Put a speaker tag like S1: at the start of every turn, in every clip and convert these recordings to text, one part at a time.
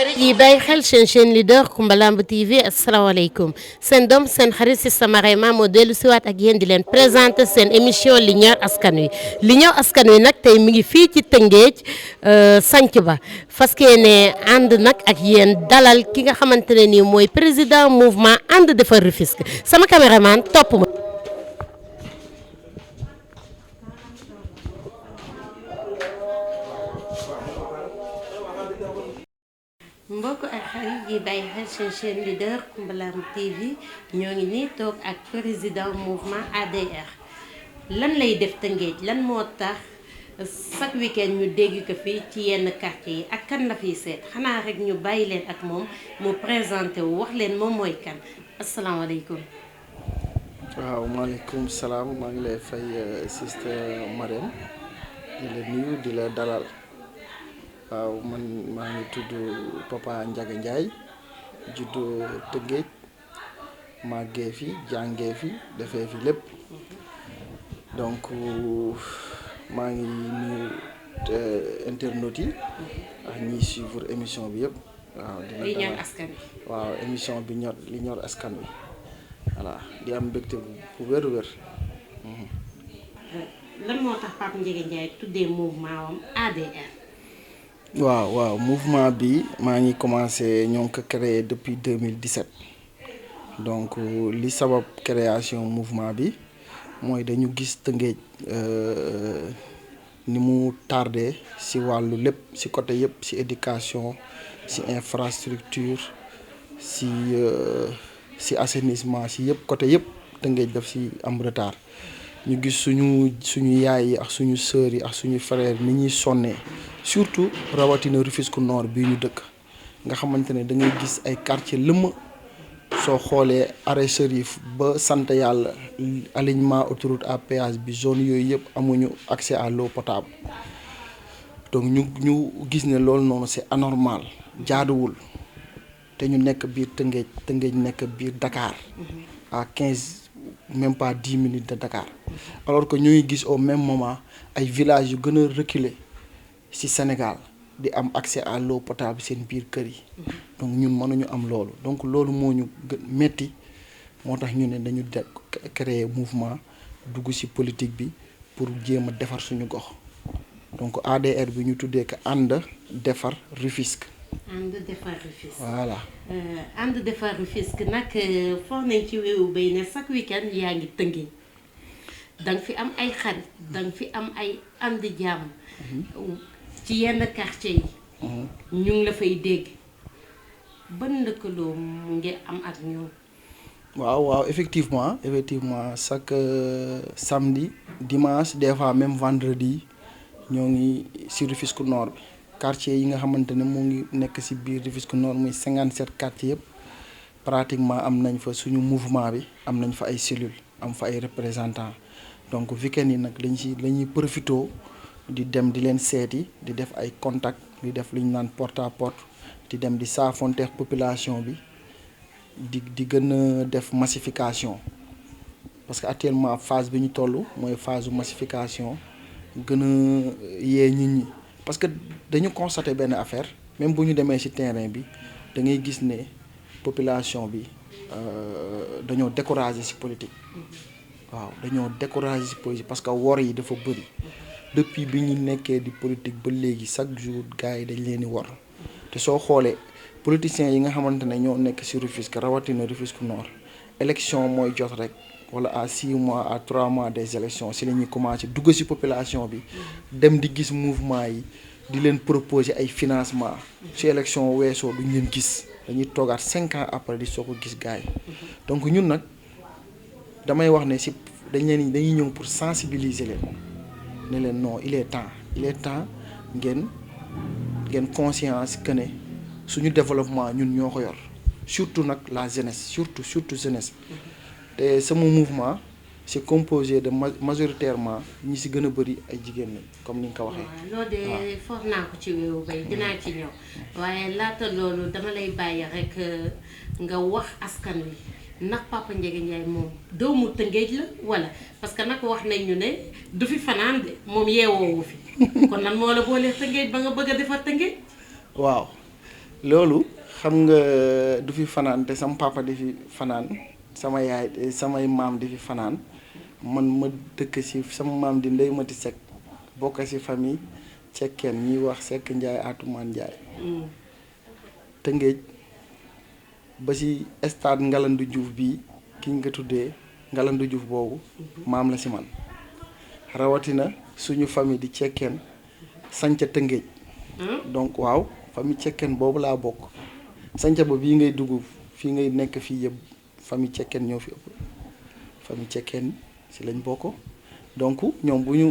S1: yi bàyyi xel seen chaîne leader Coumba Lamb TV asalaamaaleykum seen doom seen xarit Sista Marema moo dellu siwaat ak yéen di leen présenter seen émission li ñor askan wi li ñor askan wi nag tey mi ngi fii ci Tëngéej sanc ba fas yéene ànd nag ak yéen dalal ki nga xamante ne nii mooy président mouvement ànd defar Rufisque sama caméraman topp ma. mbokk ay xarit yi bàyyi xel seen chaîne leader Coumba Lamb TV ñoo ngi nii toog ak président mouvement ADR lan lay def Tëngéej lan moo tax chaque week-end ñu dégg ko fii ci yenn quartier yi ak kan la fiy seet xanaa rek ñu bàyyi leen ak moom mu présenté wu wax leen moom mooy kan asalaamaaleykum.
S2: waaw maaleykum salaam maa ngi lay fay Sister Marème di la nuyu di la dalal. waaw man maa ngi tudd Papa Ndiaga Ndiaye juddoo Tëngéej màggee fi jàngee fi defee fi lépp donc maa ngi nuyu internautes yi ak ñiy suivre émission bi yëpp. waaw
S1: li ñor askan wi.
S2: waaw émission bi li ñor askan wi voilà di am mbégte bu wér-wér.
S1: lan moo tax Papa Ndiaga Ndiaye tuddee mouvement am ADR.
S2: waaw mouvement bi maa ngi commencé ñoo ngi ko créé depuis 2017 donc li sabab création mouvement bi mooy dañu gis Tëngéej ni mu tardé ci wàllu lépp ci côté yëpp ci éducation ci infrastructure ci assainissement ci yëpp côté yëpp Tëngéej daf ci am retard ñu gis suñu yaay yi ak suñu sœurs yi ak suñu frères ni ñuy sonnee surtout rawatina Rufisque Nord bii ñu dëkk nga xamante ne da ngay gis ay quartier lëmm soo xoolee arrêt Chérif ba sant yàlla alignement autoroute à péage bi zone yooyu yëpp amuñu accès à l'eau potable donc ñu gis ne loolu noonu c'est anormal jaaduwul te ñu nekk biir Tëngéej nekk biir Dakar à 15 même pas 10 minutes de Dakar alors que ñuy gis au même moment ay villages yu gën a reculé ci Sénégal di am accès à l'eau potable seen biir kër yi donc ñun mënuñu am loolu donc loolu moo ñu metti moo tax ñu ne dañu créer mouvement dugg ci politique bi pour jéem a defar suñu gox donc ADR bi ñu tuddee ko ànd defar Rufisque.
S1: ànd defar Rufisque.
S2: voilà.
S1: ànd defar Rufisque nag foog nañ ci wéewu bay ne chaque week-end yaa ngi Tëngéej danga fi am ay xarit danga fi am ay am di jàmm ci yenn quartier yi ñu ngi la fay dégg ban lëkkaloo mu ngi am ak ñoom.
S2: waaw effectivement chaque samedi dimanche des fois même vendredi ñoo ngi ci Rufisque Nord bi quartier yi nga xamante ne mu ngi nekk ci biir Rufisque Nord muy 57 quartiers yëpp pratiquement am nañ fa suñu mouvement bi am nañ fa ay cellules am fa ay représentants donc week-end yi nag lañuy profité di dem di leen seeti di def ay contact di def lu ñu naan porte à porte di dem di saafonteex population bi di gën a def massification parce que actuellement phase bi ñu toll mooy phase massification gën a yee nit ñi parce que dañu constater benn affaire même bu ñu demee ci terrain bi da ngay gis ne population bi dañoo décourager ci politique waaw dañoo décourager ci politique parce que wor yi dafa bëri depuis bi ñu nekkee di politique ba léegi chaque jour gars yi dañ leen di wor te soo xoolee politiciens yi nga xamante ne ñoo nekk ci Rufisque rawatina Rufisque Nord élection mooy jot rek wala à 6 mois à 3 mois des élections ci la ñuy commencer dugg ci population bi dem di gis mouvement yi di leen proposer ay financement ci élection weesoo duñ leen gis dañuy toogaat 5 ans après di soo ko gis gars yi donc ñun nag damay wax ne ci dañuy ñëw pour sensibiliser leen ne leen non il est temps ngeen conscience que ne suñu développement ñun ñoo ko yor surtout nag la jeunesse surtout jeunesse te sama mouvement c'est composé de majoritairement ñi ci gën a bari ay jigéen lañ comme ni nga ko waxee.
S1: waaw loolu de foog naa ko ci wéewu bay dinaa ci ñëw waaye laata loolu dama lay bàyyi rek nga wax askan wi ndax Papa Ndiaga Ndiaye moom doomu Tëngéej la wala parce que nag wax nañ ñu ne du fi fanaan de moom yeewoowu fi kon nan moo la boolee Tëngéej ba nga bëgg a defar Tëngéej.
S2: waaw loolu xam nga du fi fanaan te sama papa di fi fanaan sama yaay samay maam di fi fanaan man ma dëkk ci sama maam di Ndeye Mati Seck bokk ci famille cekkeen ñuy wax Seck Ndiaye Atumaan Ndiaye Tëngéej ba ci stade Ngalandou Diouf bii ki nga tuddee Ngalandou Diouf boobu maam la ci man rawatina suñu famille di cekkeen sanca Tëngéej donc waaw famille cekkeen boobu laa bokk sanca ba bii ngay dugg fii ngay nekk fii yëpp famille cekkeen ñoo fi ëpp famille cekkeen ci lañ bokk donc ñoom bu ñu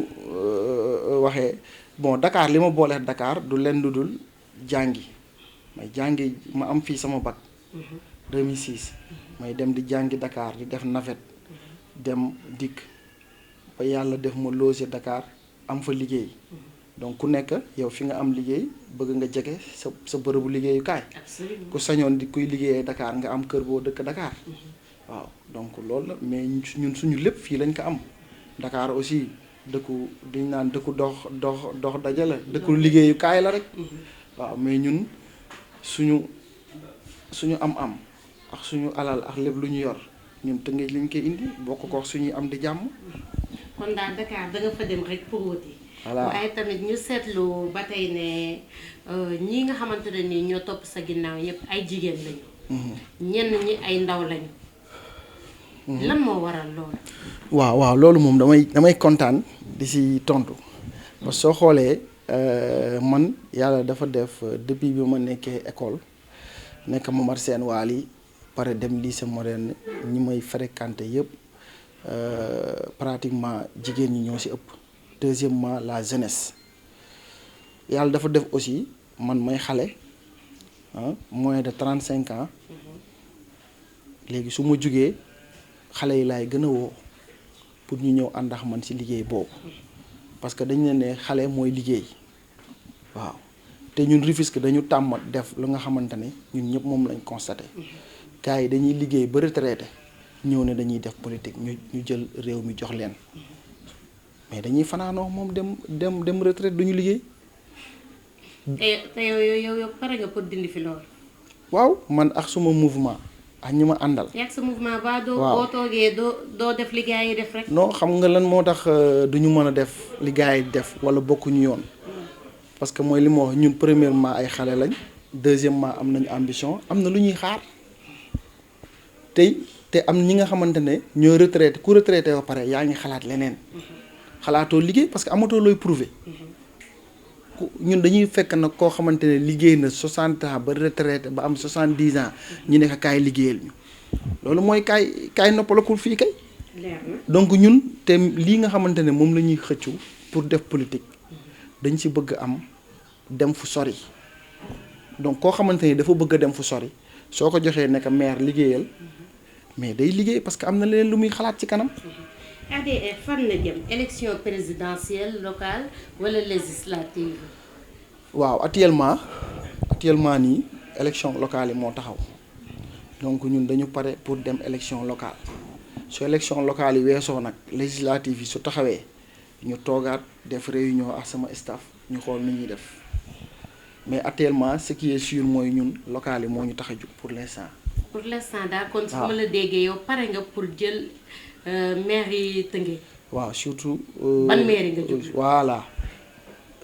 S2: waxee bon Dakar li ma boolee Dakar du leen lu dul jàngi ma am fii sama bac 2006 may dem di jàngi Dakar di def navette dem dikk ba yàlla def ma loger Dakar am fa liggéey donc ku nekk yow fi nga am liggéey bëgg nga jege sa bërëbu liggéeyukaay ku sañoon di kuy liggéeyee Dakar nga am kër boo dëkk Dakar waaw donc loolu la mais ñun suñu lépp fii lañ ko am Dakar aussi dëkku diñ naan dëkku dox dajale dëkku liggéeyukaay la rek waaw mais ñun suñu am ak suñu alal ak lépp lu ñu yor ñun Tëngéej lañ koy indi bokk ko suñuy am di jàmm.
S1: kon daal Dakar da nga fa dem rek pour wuti.
S2: voilà
S1: waaye tamit ñu seetlu ba tey ne ñii nga xamante ne nii ñoo topp sa ginnaaw yépp ay jigéen lañu. ñenn ñi ay ndaw lañu. lan moo waral loolu.
S2: waaw loolu moom damay kontaan di si tontu parce que soo xoolee man yàlla dafa def depuis bi ma nekkee école nekk Momar Sène Waly pare dem lycée moderne ñi may fréquenté yëpp pratiquement jigéen ñi ñoo si ëpp. Deuxièmement la jeunesse yàlla dafa def aussi man may xale moins de 35 ans léegi su ma jugee xale yi laay gën a woo pour ñu ñëw ànd ak man ci liggéey boobu parce que dañu ne xale mooy liggéey waaw te ñun Rufisque dañu tàmm def lu nga xamante ne ñun ñëpp moom lañ constaté gars yi dañuy liggéey ba retraité ñëw ne dañuy def politique ñu jël réew mi jox leen mais dañuy fanaanoo moom dem retraite duñu liggéey.
S1: te yow pare nga pour dindi fi loolu.
S2: waaw man ak suma mouvement ak ñi ma àndal.
S1: yak sa mouvement ba boo toogee doo def li gars yi def rek.
S2: non xam nga lan moo tax duñu mën a def li gars yi def wala bokkuñu yoon parce que mooy li ma wax ñun premièrement ay xale lañ deuxièmement am nañu ambition am na lu ñuy xaar te am ñi nga xamante ne ñoo retraité ku retraité ba pare yaa ngi xalaat leneen. xalaatoo liggéey parce que amatoo looy prouver ñun dañuy fekk nag koo xamante ne liggéey na 60 ans ba retraité ba am 70 ans ñu ne ko kaay liggéeyal ñu loolu mooy kaay noppalakul fii kay. donc ñun te lii nga xamante ne moom la ñuy xëccu pour def politique dañ ci bëgg am dem fu sori donc koo xamante ne dafa bëgg a dem fu sori soo ko joxee ne ko maire liggéeyal mais day liggéey parce que am na leen lu muy xalaat ci kanam.
S1: ADR fan la jëm élection présidentielle locale wala législative.
S2: waaw actuellement nii élection locale yi moo taxaw donc ñun dañu pare pour dem élection locale su élection locale yi weesoo nag législative yi su taxawee ñu toogaat def réunion ak sama staff ñu xool ni ñuy def mais actuellement ce qui est sûr mooy ñun locale yi moo ñu tax a jug pour l'instant.
S1: pour l'instant daal kon su ma la déggee yow pare nga pour jël. maire yi Tëngéej. waaw
S2: surtout.
S1: ban maire yi nga jóg.
S2: voilà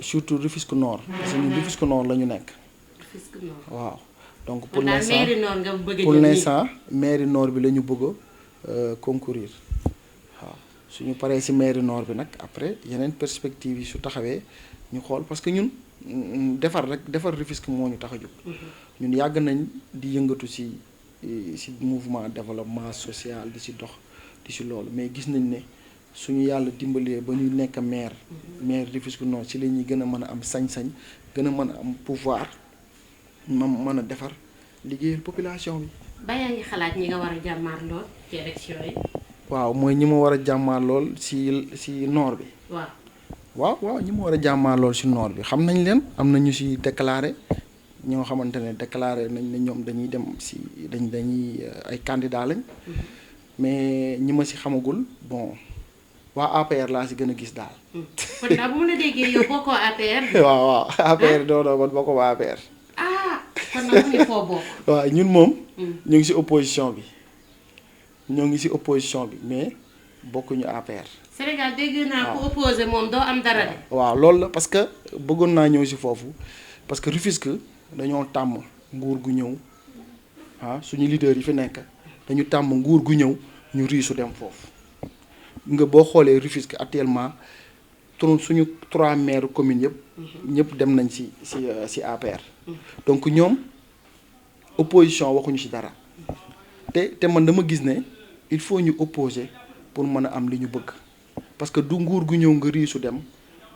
S2: surtout Rufisque Nord. parce que ñun Rufisque Nord la ñu nekk.
S1: Rufisque Nord
S2: waaw donc pour
S1: l'instant maire Nord nga bëgg a
S2: pour l'instant maire Nord bi la ñu bëgg a concourir waaw suñu paree ci maire Nord bi nag après yeneen perspectives yi su taxawee ñu xool parce que ñun defar Rufisque moo ñu tax a jóg. ñun yàgg nañ di yëngatu ci mouvement développement social di ci dox. di si loolu mais gis nañ ne suñu yàlla dimbalee ba ñu nekk maire Rufisque Nord ci la ñuy gën a mën a am sañ-sañ gën a mën a am pouvoir mën a defar liggéeyal population bi.
S1: ba yaa ngi xalaat ñi nga war a jàmmaar lool ci élection yi.
S2: waaw mooy ñi ma war a jàmmaar lool si nord bi. waaw ñi ma war a jàmmaar lool si nord bi xam nañ leen am na ñu si déclaré ñoo xamante ne déclaré nañ ne ñoom dañuy dem si dañuy ay candidats lañ. mais ñi ma si xamagul bon waa APR laa si gën a gis daal.
S1: kon daal bu ma la déggee yow bokkoo APR.
S2: waaw APR doo man bokkoo waa APR.
S1: kon nag ñu foo bokk.
S2: waaw ñun moom. ñu ngi ci opposition bi ñoo ngi ci opposition bi mais bokkuñu APR.
S1: Sénégal dégg naa ku opposé moom doo am dara de.
S2: waaw loolu la parce que bëggoon naa ñëw ci foofu parce que Rufisque dañoo tàmm nguur gu ñëw suñu leader yi fi nekk dañu tàmm nguur gu ñëw ñu riisu dem foofu nga boo xoolee Rufisque actuellement suñu 3 maires communes yëpp. ñëpp dem nañ ci APR. donc ñoom opposition waxuñu ci dara te man dama gis ne il faut ñu opposer pour mën a am li ñu bëgg parce que du nguur gu ñëw nga riisu dem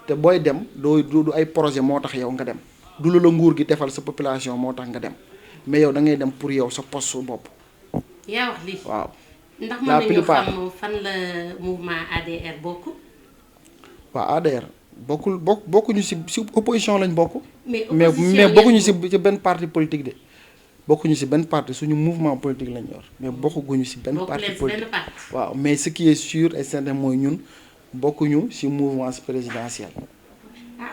S2: te booy dem du ay projet moo tax yow nga dem du la nguur gi defal sa population moo tax nga dem mais yow da ngay dem pour yow sa poste su bopp.
S1: yaa wax lii.
S2: waaw
S1: ndax mën nañu xam fan la mouvement ADR bokk.
S2: waaw ADR bokkuñu ci opposition lañ bokk.
S1: mais
S2: bokkuñu ci benn parti politique de. bokkuñu ci benn parti suñu mouvement politique lañ yor mais bokkuñu ci benn parti politique waaw mais ce qui est sûr et certain mooy ñun bokkuñu ci mouvance présidentielle.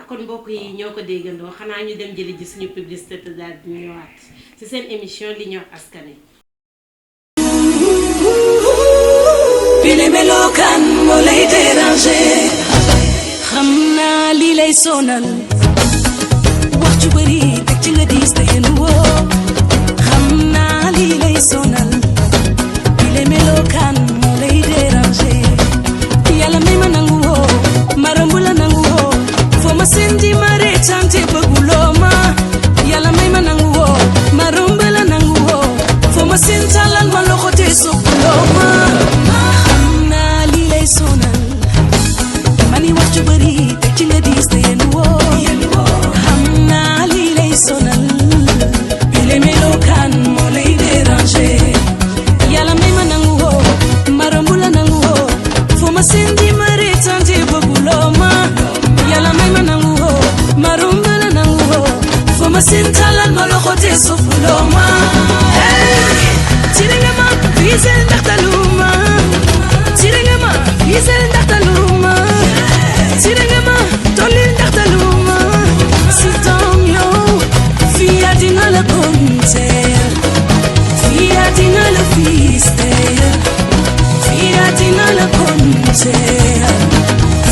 S1: kon mbokk yi ñoo ko déggandoo xanaa ñu dem jëli ji suñu publicité te daal di ñëwaat ci seen émission li ñor askan wi.
S3: bile melokaan moo lay déranger xam naa lii lay sonal wax ju bëri teg ci nga diis te yéen woo xam naa lii lay sonal bile melokaan moo lay déranger yàlla may ma nangu woo ma rëmb la nangu woo foo ma seen di ma reetante bëgguloo ma yàlla may ma nangu woo ma rëmb la nangu woo foo ma seen talal ma loxo te soppuloo ma xam naa lii lay sonal mani wax ju bëri teg ci nga diis te yéen woo xam naa lii lay sonal bile melokaan moo lay déranger yàlla may ma nangu woo ma rëmb la nangu woo foo ma seen di ma reetante bëgguloo ma yàlla may ma nangu woo ma rëmb la nangu woo foo ma seen talal ma loxo te soppuloo ma tiri nga ma fiisel ndaxtaluma tiri nga ma fiisel ndaxtaluma tiri nga ma tollil ndaxtaluma si doom yow fii àddina la konteel fii àddina la fiisteel fii àddina la konteel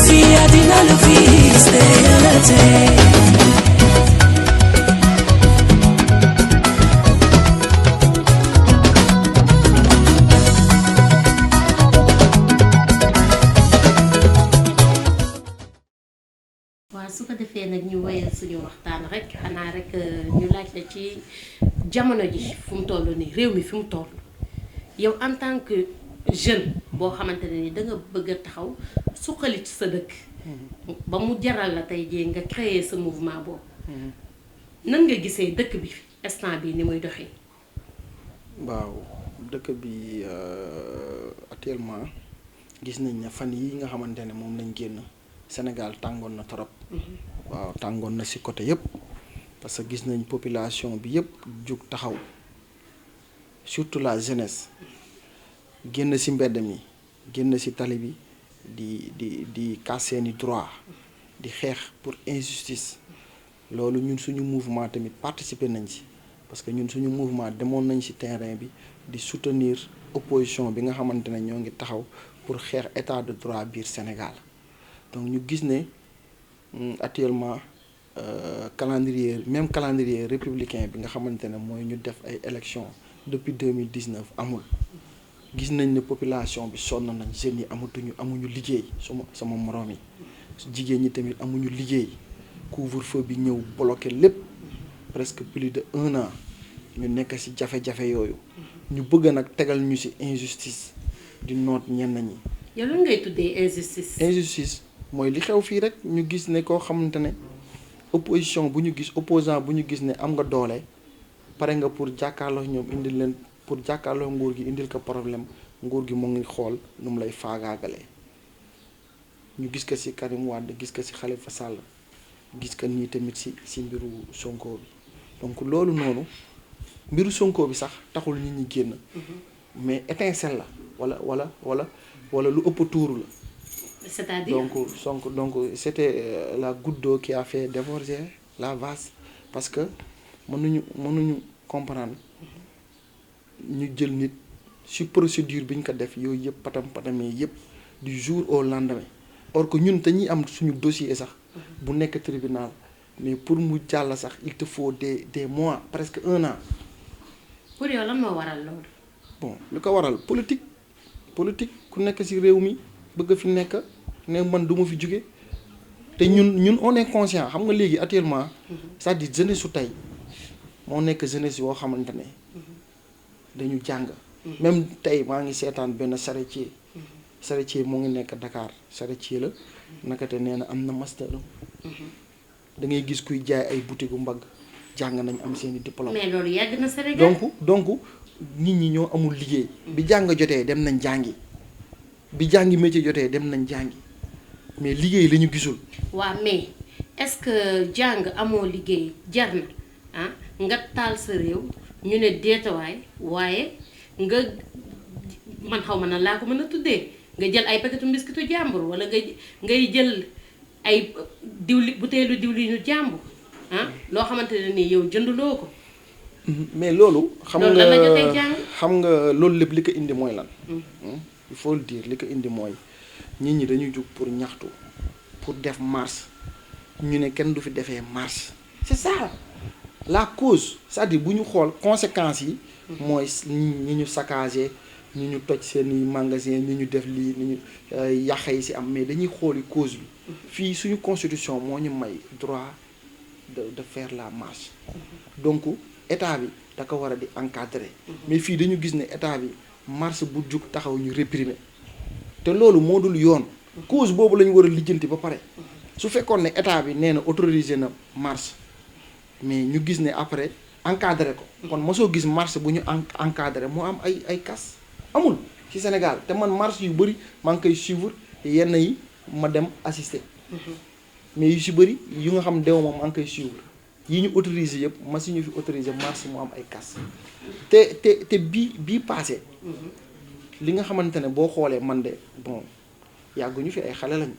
S3: fii àddina la fiisteel
S1: su ko defee nag ñu wéyal suñu waxtaan rek xanaa rek ñu laaj la ci jamono ji fu mu toll nii réew mi fi mu toll yow en tant que jeune boo xamante ne ni da nga bëgg a taxaw suqali ci sa dëkk ba mu jaral la tey jii nga créer sa mouvement boobu nan nga gisee dëkk bi instant bi ni muy doxee.
S2: waaw dëkk bi actuellement gis nañ ne fan yi nga xamante ne moom lañ génn Sénégal tàngoon na trop. waaw tàngoon na ci côté yëpp parce que gis nañ population bi yëpp jug taxaw surtout la jeunesse génn ci mbedd mi génn ci tali bi di kaas seeni droit di xeex pour injustice loolu ñun suñu mouvement tamit participer nañ ci parce que ñun suñu mouvement demoon nañ ci terrain bi di soutenir opposition bi nga xamante ne ñoo ngi taxaw pour xeex état de droit biir Sénégal. donc ñu gis ne actuellement calendrier républicain bi nga xamante ne mooy ñu def ay élections depuis 2019 amul gis nañ ne population bi sonn nañ jeunes yi amuñu liggéey sama moroom yi jigéen ñi tamit amuñu liggéey couvre-feu bi ñëw bloqué lépp presque plus de 1 an ñu nekk ci jafe-jafe yooyu ñu bëgg nag tegal ñu ci injustice di noot ñenn ñi.
S1: yow lan ngay tuddee injustice.
S2: injustice mooy li xew fii rek ñu gis ne koo xamante ne opposition bu ñu gis opposant bu ñu gis ne am nga doole pare nga pour jàkkaarloo ñoom indil leen pour jàkkaarloo nguur gi indil ko problème nguur gi mu ngi xool nu mu lay faagaagalee ñu gis ko ci Karim Wade gis ko ci Khalifa Sall gis ko nii tamit ci mbiru Sonko bi donc loolu noonu mbiru Sonko bi sax taxul nit ñi génn mais étincelle la wala lu ëpp tuuru la.
S1: C'est-à-dire
S2: donc c'était la goutte d'eau qui a fait déborder la vase parce que mënuñu comprendre ñu jël nit ci procédure bi ñu ko def yooyu yëpp patamee yëpp du jour au lendemain or que ñun dañuy am suñu dossier sax bu nekk tribunal mais pour mu jàll sax il te faut des mois presque 1 an.
S1: pour yow lan moo waral loolu.
S2: bon lu ko waral politique ku nekk ci réew mi bëgg fi nekk ne man du ma fi jóge te ñun on est conscient xam nga léegi actuellement c'est-à-dire jeunesse su tey moo nekk jeunesse yoo xamante ne dañu jàng. même tey maa ngi seetaan benn charretier moo ngi nekk Dakar charretier la naka te nee na am na master da ngay gis kuy jaay ay boutique gu mbagg jàng nañ am seeni diplôme.
S1: mais loolu yàgg na Sénégal.
S2: donc nit ñi ñoo amul liggéey. bi jàng jotee dem nañ jàngi bi jàngi métier jotee dem nañ jàngi mais liggéey la ñu gisul.
S1: waaw mais est-ce que jàng amoo liggéey jar na ah nga taal sa réew ñu ne deetawaay waaye nga man xaw ma na laa ko mën a tuddee nga jël ay paquetu mbiskitu jàmbur wala ngay jël ay butéelu diwlinu jàmbur ah loo xamante ne nii yow jënduloo ko.
S2: mais loolu. xam
S1: loolu lan la jotee jàng.
S2: xam nga loolu lépp li ko indi mooy lan. il faut le dire li ko indi mooy nit ñi dañuy jug pour ñaxtu pour def marche ñu ne kenn du fi defee marche. c'est ça la cause c'est-à-dire bu ñu xool conséquences yi. mooy ñi ñu saccagé ñi ñu toj seeni magasin ñi ñu def lii ni ñu yàq yi ci am mais dañuy xooli cause bi. fii suñu constitution moo ñu may droit de faire la marche. donc état bi da ko war a di encadrer. mais fii dañu gis ne état bi marche bu jug taxaw ñu réprimer te loolu moo dul yoon. cause boobu la ñu war a lijjanti ba pare. su fekkoon ne état bi nee na autorisé na marche mais ñu gis ne après encadré ko. kon mosoo gis marche bu ñu encadré moo am ay casse amul ci Sénégal te man marche yu bëri maa ngi koy suivre yenn yi ma dem assister. mais yu si bëri yu nga xam dew ma maa ngi koy suivre yi ñu autorisé yëpp ma si ñu fi autorisé marche mu am ay casse te bii passé li nga xamante ne boo xoolee man de bon yàgguñu fi ay xale lañ.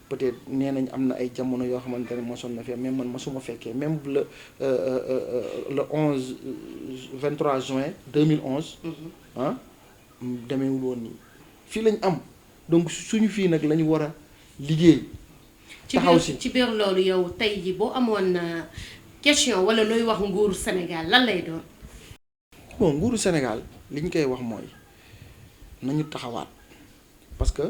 S2: peut-être nee nañ am na ay jamono yoo xamante ne mosoon na fi même man mosuma fekkee même le 23 juin 2011. ah demeewul woon nii fii lañ am donc suñu fii nag la ñu war a liggéey. taxaw si
S1: ci biir loolu yow tey ji boo amoon question wala looy wax nguuru Sénégal lan lay doon.
S2: bon nguuru Sénégal li ñu koy wax mooy nañu taxawaat parce que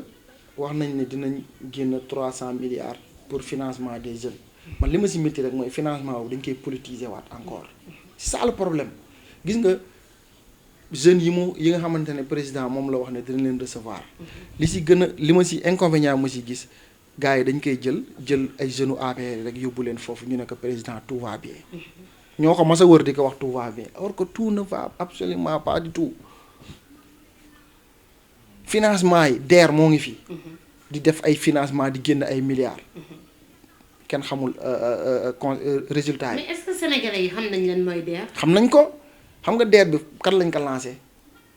S2: wax nañ ne dinañ génn 300 milliards pour financement des jeunes man li ma si métti rek mooy financement boobu dañ koy politiser waat encore c'est ça le problème gis nga jeunes yi nga xamante ne président moom la wax ne dina leen recevoir li si gën a li ma si inconvénient ma si gis gars yi dañ koy jël ay jeunes APR rek yóbbu leen foofu ñu ne ko président tout va bien ñoo ko mas a wër di ko wax tout va bien alors que tout ne va absolument pas du tout financement yi DER moo ngi fi. di def ay financement di génn ay milliards. kenn xamul résultat yi.
S1: mais est-ce que sénégalais yi xam nañ leen mooy DER.
S2: xam nañ ko xam nga DER bi kan lañ ko lancé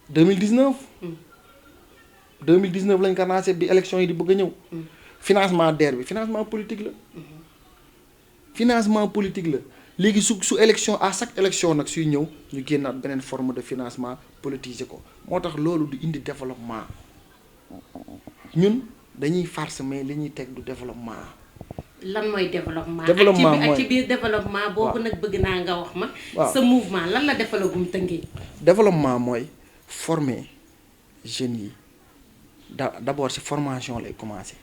S2: 2019. 2019 lañ ko lancé bi élection yi di bëgg a ñëw. financement DER bi financement politique la. financement politique la léegi su élection à chaque élection nag suy ñëw ñu génnaat beneen forme de financement politisé ko moo tax loolu du indi développement ñun dañuy farce mais li ñuy teg du développement.
S1: lan mooy développement.
S2: développement mooy
S1: ak ci biir développement boobu nag bëgg naa nga wax ma.
S2: waaw
S1: sa mouvement lan la développement Tëngéej.
S2: développement mooy former jeunes yi d'abord ci formation lay commencer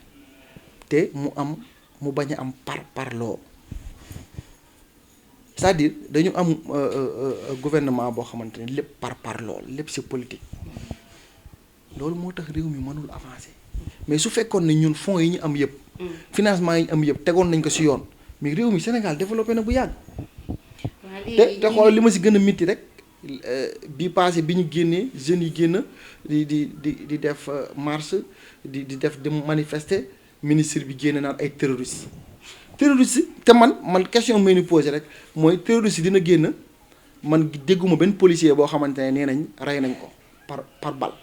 S2: te mu bañ a am parloo. c'est-à-dire dañu am gouvernement boo xamante ne lépp par lool lépp c'est politique loolu moo tax réew mi mënul avancer mais su fekkoon ne ñun fonds yi ñu am yëpp. financement yi ñu am yëpp tegoon nañ ko ci yoon mais réew mi Sénégal développé na bu yàgg. te xoolal li ma ci gën a mitti rek bi passé bi ñu génnee jeunes yi génn di def marche di def di manifester ministre bi génn naan ay terroristes. terroriste te man question may ni posé rek mooy terroriste dina génn man dégguma benn policier boo xamante ne nee nañ rey nañ ko par balle.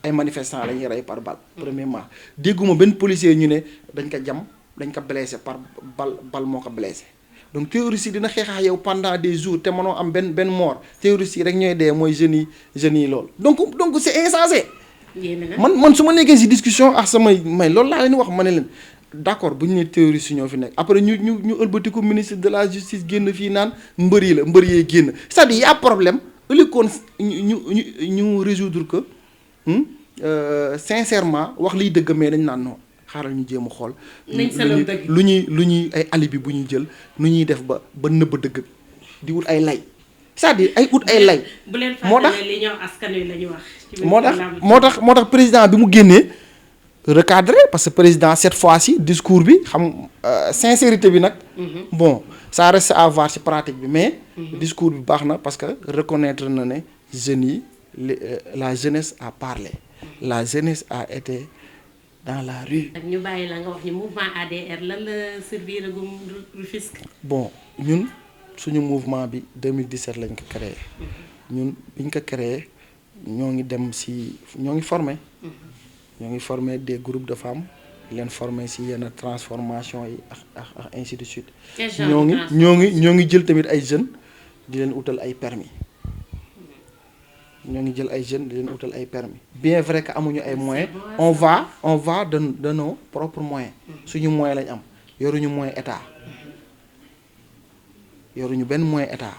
S2: ay manifestants la ñuy rey par balle. premièrement dégguma benn policier ñu ne dañ ko jam dañ ko blessé par balle moo ko blessé donc terroriste yi dina xeex ak yow pendant des jours te mënoo am benn mort terroriste yi rek ñooy dee mooy jeunes yi loolu donc c'est insensé. man su ma nekkee si discussion ak samay may loolu laa leen wax ma ne leen d'accord bu ñu nee terroriste ñoo fi nekk après ñu ëlbatiku ministre de la justice génn fii naan mbër yee génn c'est-à-dire y a problème ëllëgoon ñu résoudre que sincèrement wax liy dëgg mais dañ naan non xaaral ñu jéem a xool. lu ñuy ay alibi bu ñuy jël nu ñuy def ba nëbb dëgg di wut ay lay c'est-à-dire ay ut ay lay. moo tax
S1: li ñëw askan wi la ñu wax.
S2: moo tax président bi mu génnee recadré parce que président cette fois-ci discours bi xam sincérité bi nag. bon ça reste à voir ci pratique bi mais. discours bi baax na parce que reconnaître na ne jeunes yi la jeunesse a parlé. la jeunesse a été dans la rue.
S1: ak ñu bàyyi la nga wax ni mouvement ADR lan la servir gum Rufisque.
S2: bon ñun suñu mouvement bi 2017 lañ ko créé. ñun biñ ko créé ñoo ngi formé. ñoo ngi formé des groupes de femmes leen formé ci yenn transformation yi ak ainsi de suite. ñoo ngi jël tamit ay jeunes di leen utal ay permis bien vrai que amuñu ay moyens on va de nos propres moyens suñu moyen lañ am yoruñu moyen état yoruñu benn moyen état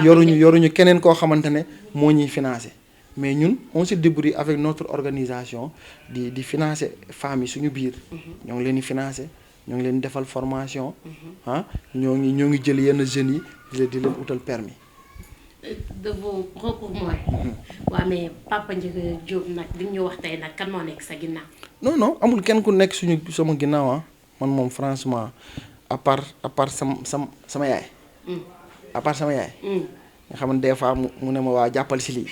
S2: yoruñu keneen koo xamante ne moo ñuy financé mais ñun on se débrouille avec notre organisation di financer femmes yi suñu biir ñoo ngi leen di financer ñoo ngi leen defal formation ñoo ngi jël yenn jeunes yi di leen utal permis
S1: de vos propres moyens. waaw mais Papa Ndiaga Diop nag li ñu wax tey nag kan moo nekk sa ginnaaw.
S2: non amul kenn ku nekk sama ginnaaw man moom franchement à part sama yaay. à part sama yaay. nga xam ne des fois mu ne ma waa jàppal si lii.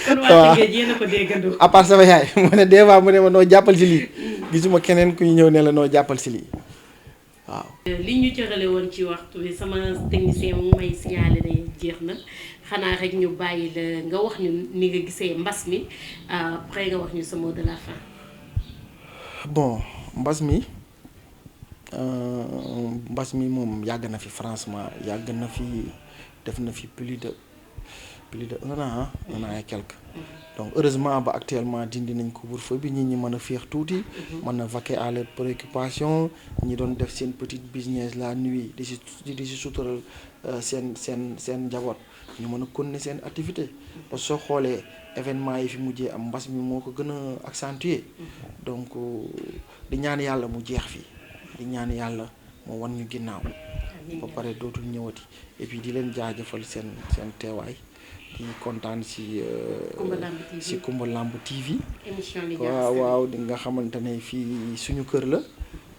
S1: kon waa Tëngéej yéen a ko déggandoo.
S2: à part sama yaay mu ne des fois mu ne ma noo jàppal si lii. gisuma keneen ku ñu ñëw ne la noo jàppal si lii. waaw
S1: li ñu cërale woon ci waxtu bi sama technicien mu may signalé ne jeex na xanaa rek ñu bàyyi la nga wax ñu ni nga gisee mbas mi après nga wax ñu sa mot de la fin.
S2: bon mbas mi moom yàgg na fi franchement yàgg na fi def na fi plus de 1 an et quelque. donc heureusement ba actuellement dindi nañ couvre-feu bi nit ñi mën a féex tuuti. mën a vaquer à leurs préoccupations ñi doon def seen petite business la nuit di si sutural seen njaboot ñu mën a continuer seen activité parce que soo xoolee événement yi fi mujjee am mbas mi moo ko gën a accentuer donc di ñaan yàlla mu jeex fii di ñaan yàlla moo wan ñu ginnaaw ba pare dootul ñëwati et puis di leen jaajëfal seen teewaay di kontaan si Kumba Lamb TV waaw di nga xamante ne fii suñu kër la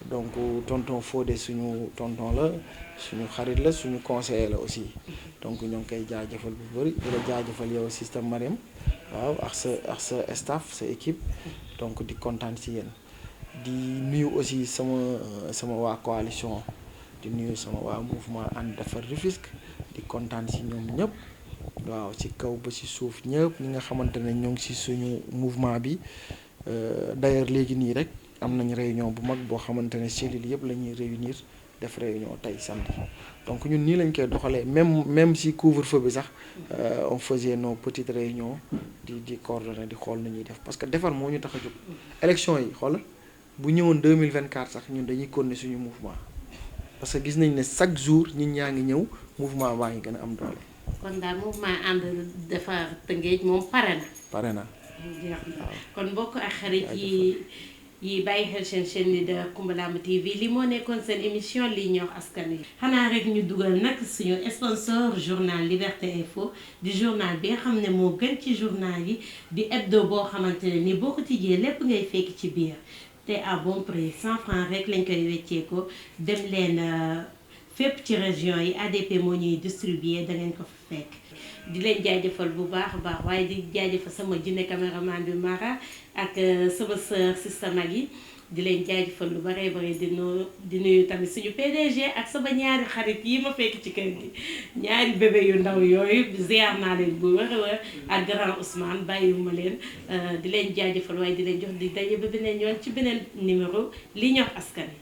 S2: donc tonton Fodé suñu tonton la suñu xarit la suñu conseiller la aussi donc ñoo ngi koy jaajëfal bu bëri di la jaajëfal yow système Mariam waaw ak sa staff sa équipe donc di kontaan si yéen di nuyu aussi sama waa coalition di nuyu sama waa mouvement ànd defar Rufisque di kontaan si ñoom ñëpp waaw ci kaw ba ci suuf ñëpp ñi nga xamante ne ñoo ngi ci suñu mouvement bi d'ailleurs léegi nii rek am nañ réunion bu mag boo xamante ne cellules yëpp la ñuy réunir def réunion tey samedi donc ñun nii lañ koy doxalee même si couvre-feu bi sax on faisait nos petites réunions di coordonner di xool na ñuy def parce que defar moo ñu tax a jóg élection yi xool bu ñëwoon 2024 sax ñun dañuy continuer suñu mouvement parce que gis nañ ne chaque jour ñi ñaa ngi ñëw mouvement baa ngi gën a am doole.
S1: kon daal mouvement ànd defar Tëngéej moom pare na. kon mbokk ak xarit yi bàyyi xel seen chaîne leader Kumba Lamb TV li moo nekkoon seen émission li ñor askan wi. xanaa rek ñu dugal nag suñu sponsor journal Liberté Info di journal bi nga xam ne moo gën ci journal yi di hebdo boo xamante ne ni boo ko tijjee lépp ngay fekk ci biir te à bon prix 100 francs rek lañ koy weccee ko dem leen. fépp ci région yi ADP moo ñuy distribuer da ngeen ko fa fekk di leen jaajëfal bu baax a baax waaye di jaajëfal sama jinne caméraman bi Mara ak sama sœur Sista Magui di leen jaajëfal lu bare bare di nuyu tamit suñu PDG ak sama ñaari xarit yi ma fekk ci kër gi ñaari bébé yu ndaw yooyu ziar naa leen bu wér a wér ak grand Ousmane bàyyiwuma leen di leen jaajëfal waaye di leen jox di daje ba beneen yoon ci beneen numéro li ñor askan wi